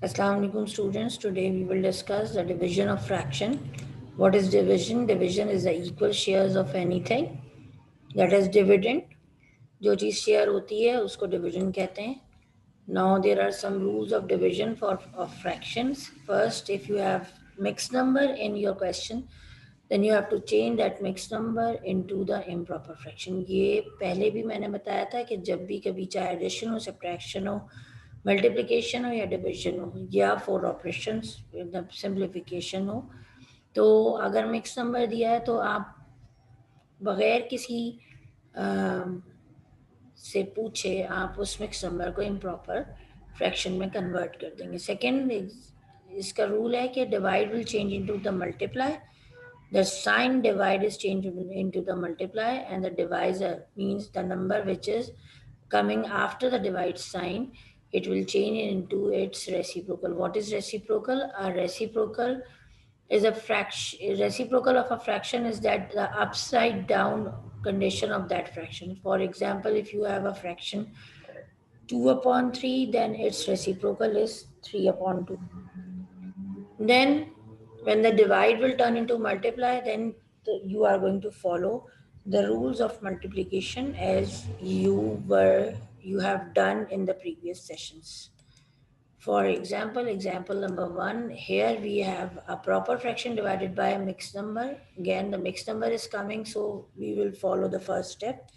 Assalamu alaikum students. Today we will discuss the division of fraction. What is division? Division is the equal shares of anything. That is dividend. जो चीज़ share होती है उसको division कहते हैं. Now there are some rules of division of fractions. First, if you have mixed number in your question, then you have to change that mixed number into the improper fraction. ये पहले भी मैंने बताया था कि जब भी कभी चाहे addition हो, subtraction हो, मल्टीप्लिकेशन हो या डिविजन हो या फोर ऑपरेशंस सिंप्लीफिकेशन हो, तो अगर मिक्स नंबर दिया है तो आप बगैर किसी से पूछे आप उस मिक्स नंबर को इम्प्रॉपर फ्रैक्शन में कन्वर्ट कर देंगे. सेकेंड, इसका रूल है कि divide will change into the multiply. The sign divide is changed into the multiply, and the divisor means the number which is coming after the divide sign. It will change into its reciprocal. What is reciprocal? A reciprocal is a fraction. Reciprocal of a fraction is that the upside down condition of that fraction. For example, if you have a fraction 2 upon 3, then its reciprocal is 3 upon 2. Then when the divide will turn into multiply, then you are going to follow the rules of multiplication as you have done in the previous sessions. For example, example number 1, here we have a proper fraction divided by a mixed number. Again, the mixed number is coming, so we will follow the first step.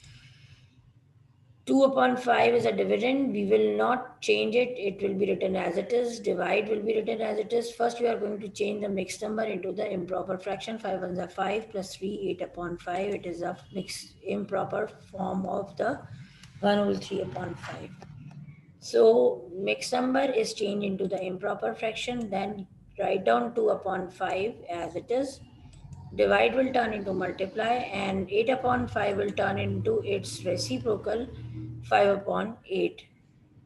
2 upon 5 is a dividend. We will not change it. It will be written as it is. Divide will be written as it is. First, we are going to change the mixed number into the improper fraction. 5 ones are 5 plus 3, 8 upon 5. It is a mixed improper form of the 1 whole 3 upon 5. So, mixed number is changed into the improper fraction. Then write down 2 upon 5 as it is. Divide will turn into multiply, and 8 upon 5 will turn into its reciprocal 5 upon 8.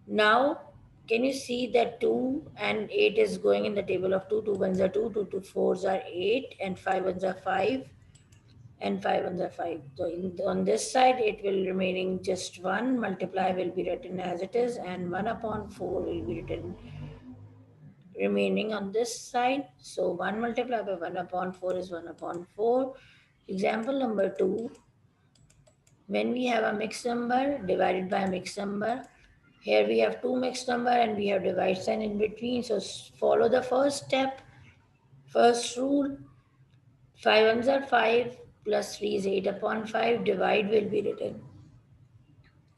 Now, can you see that 2 and 8 is going in the table of 2? 2 ones are 2, 2 4s are 8, and 5 ones are 5, and 5 ones are 5. So on this side, it will remaining just 1. Multiply will be written as it is, and 1 upon 4 will be written remaining on this side. So 1 multiplied by 1 upon 4 is 1 upon 4. Example number 2, when we have a mixed number divided by a mixed number, here we have two mixed number and we have divide sign in between. So follow the first step, first rule. 5 ones are 5 plus 3 is 8 upon 5. Divide will be written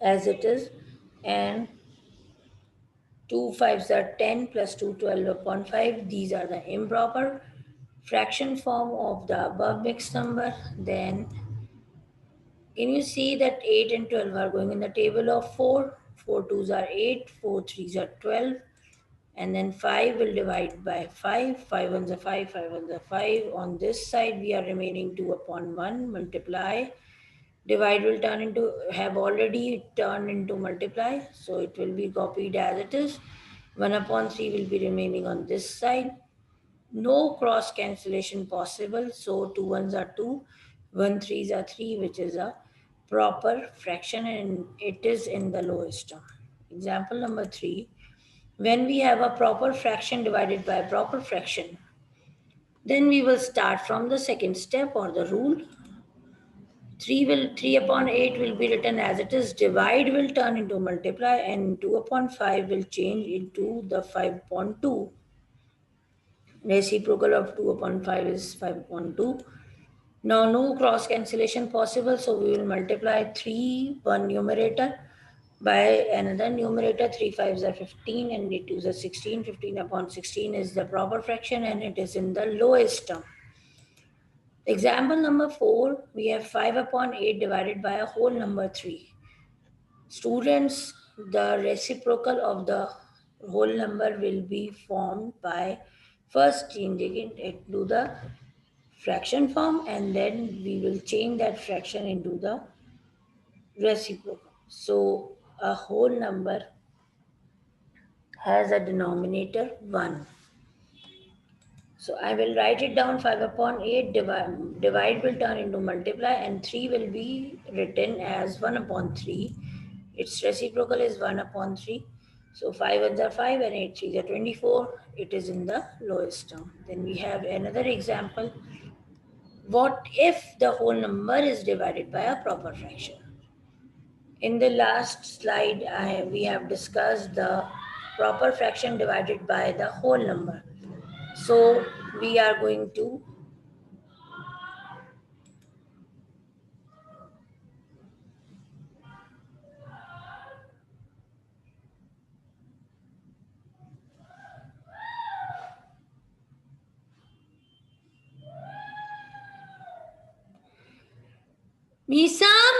as it is, and 2 5s are 10 plus 2 12 upon 5. These are the improper fraction form of the above mixed number. Then can you see that 8 and 12 are going in the table of 4? 4 2s are 8, 4 3s are 12, and then 5 will divide by 5. 5 ones are 5, 5 ones are 5. On this side, we are remaining 2 upon 1. Multiply. Divide will have already turned into multiply, so it will be copied as it is. 1 upon 3 will be remaining on this side. No cross cancellation possible, so 2 ones are 2, 1 3s are 3, which is a proper fraction, and it is in the lowest term. Example number 3, when we have a proper fraction divided by a proper fraction, then we will start from the second step or the rule. 3 upon 8 will be written as it is. Divide will turn into multiply, and 2 upon 5 will change into the 5 upon 2. Reciprocal of 2 upon 5 is 5 upon 2. Now no cross cancellation possible, so we will multiply 3, one numerator, by another numerator. 3 5s are 15 and 8 2s are 16. 15 upon 16 is the proper fraction, and it is in the lowest term. Example number 4, we have 5 upon 8 divided by a whole number 3. Students, the reciprocal of the whole number will be formed by first changing it to the fraction form, and then we will change that fraction into the reciprocal. So a whole number has a denominator 1. So I will write it down. 5 upon 8 divide will turn into multiply, and 3 will be written as 1 upon 3. Its reciprocal is 1 upon 3. So 5 ones are 5 and 8 threes are 24. It is in the lowest term. Then we have another example. What if the whole number is divided by a proper fraction? In the last slide, we have discussed the proper fraction divided by the whole number. So we are going to Meesam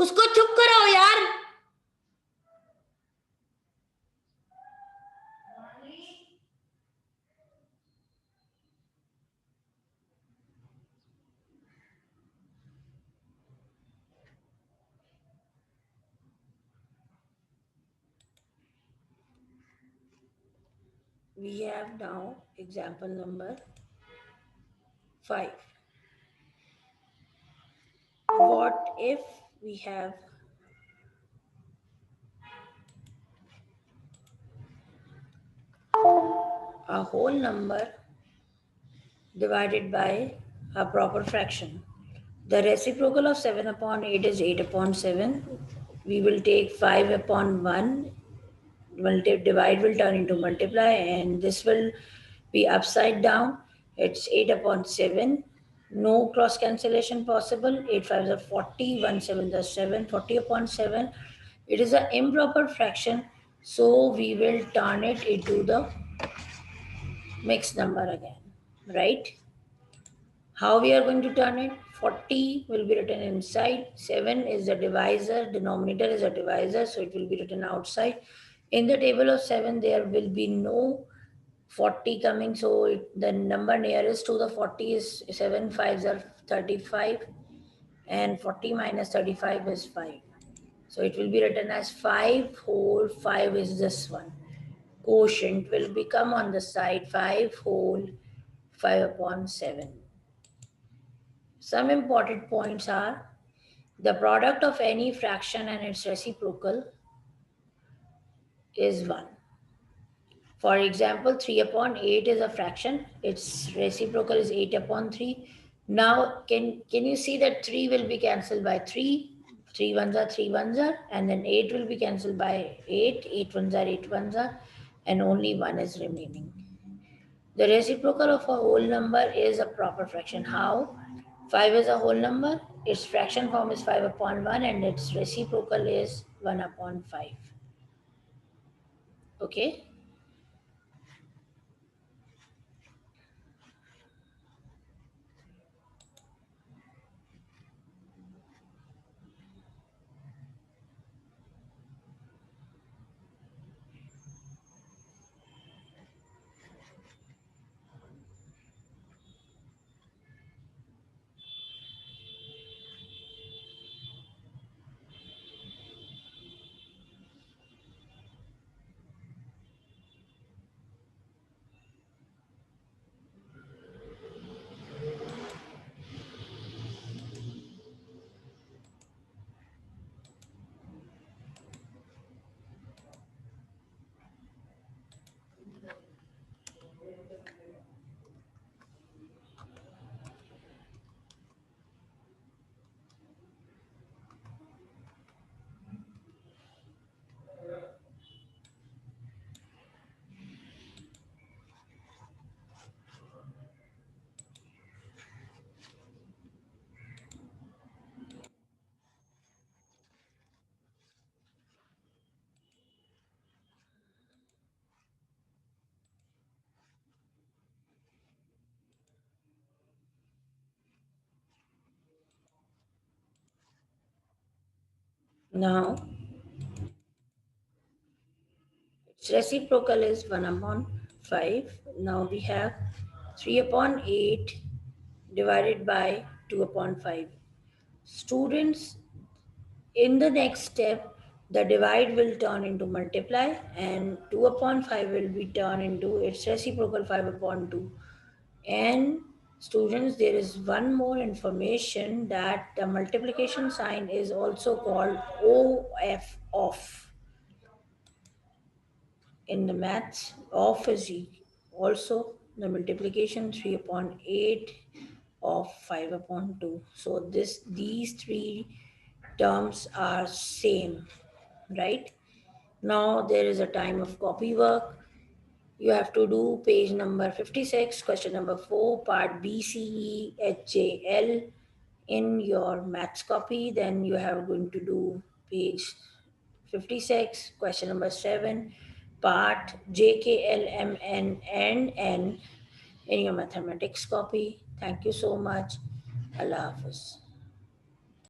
उसको चुप कराओ यार. We have now example number 5. What if we have a whole number divided by a proper fraction? The reciprocal of 7 upon 8 is 8 upon 7. We will take 5 upon 1. Divide will turn into multiply, and this will be upside down. It's 8 upon 7. No cross cancellation possible. 8 5s are 40, 1 7 is 7, 40 upon 7. It is an improper fraction, so we will turn it into the mixed number again, right? How we are going to turn it? 40 will be written inside. 7 is the divisor. Denominator is a divisor, so it will be written outside. In the table of 7, there will be no 40 coming. So the number nearest to the 40 is 7 5s are 35. And 40 minus 35 is 5. So it will be written as 5 whole 5 is this one. Quotient will become on the side 5 whole 5 upon 7. Some important points are the product of any fraction and its reciprocal is 1. For example, 3 upon 8 is a fraction. Its reciprocal is 8 upon 3. Now, can you see that 3 will be cancelled by 3? 3 ones are 3 ones are. And then 8 will be cancelled by 8. 8 ones are 8 ones are. And only 1 is remaining. The reciprocal of a whole number is a proper fraction. How? 5 is a whole number. Its fraction form is 5 upon 1 and its reciprocal is 1 upon 5. Okay? Now, its reciprocal is 1 upon 5. Now we have 3 upon 8 divided by 2 upon 5. Students, in the next step, the divide will turn into multiply and 2 upon 5 will be turned into its reciprocal 5 upon 2. And Students, there is one more information that the multiplication sign is also called OF, off. In the maths, off is also the multiplication 3 upon 8 of 5 upon 2. So these three terms are same, right? Now there is a time of copy work. You have to do page number 56, question number 4, part B, C, E, H, J, L in your maths copy. Then you have going to do page 56, question number 7, part J, K, L, M, N, and N in your mathematics copy. Thank you so much. Allah Hafiz.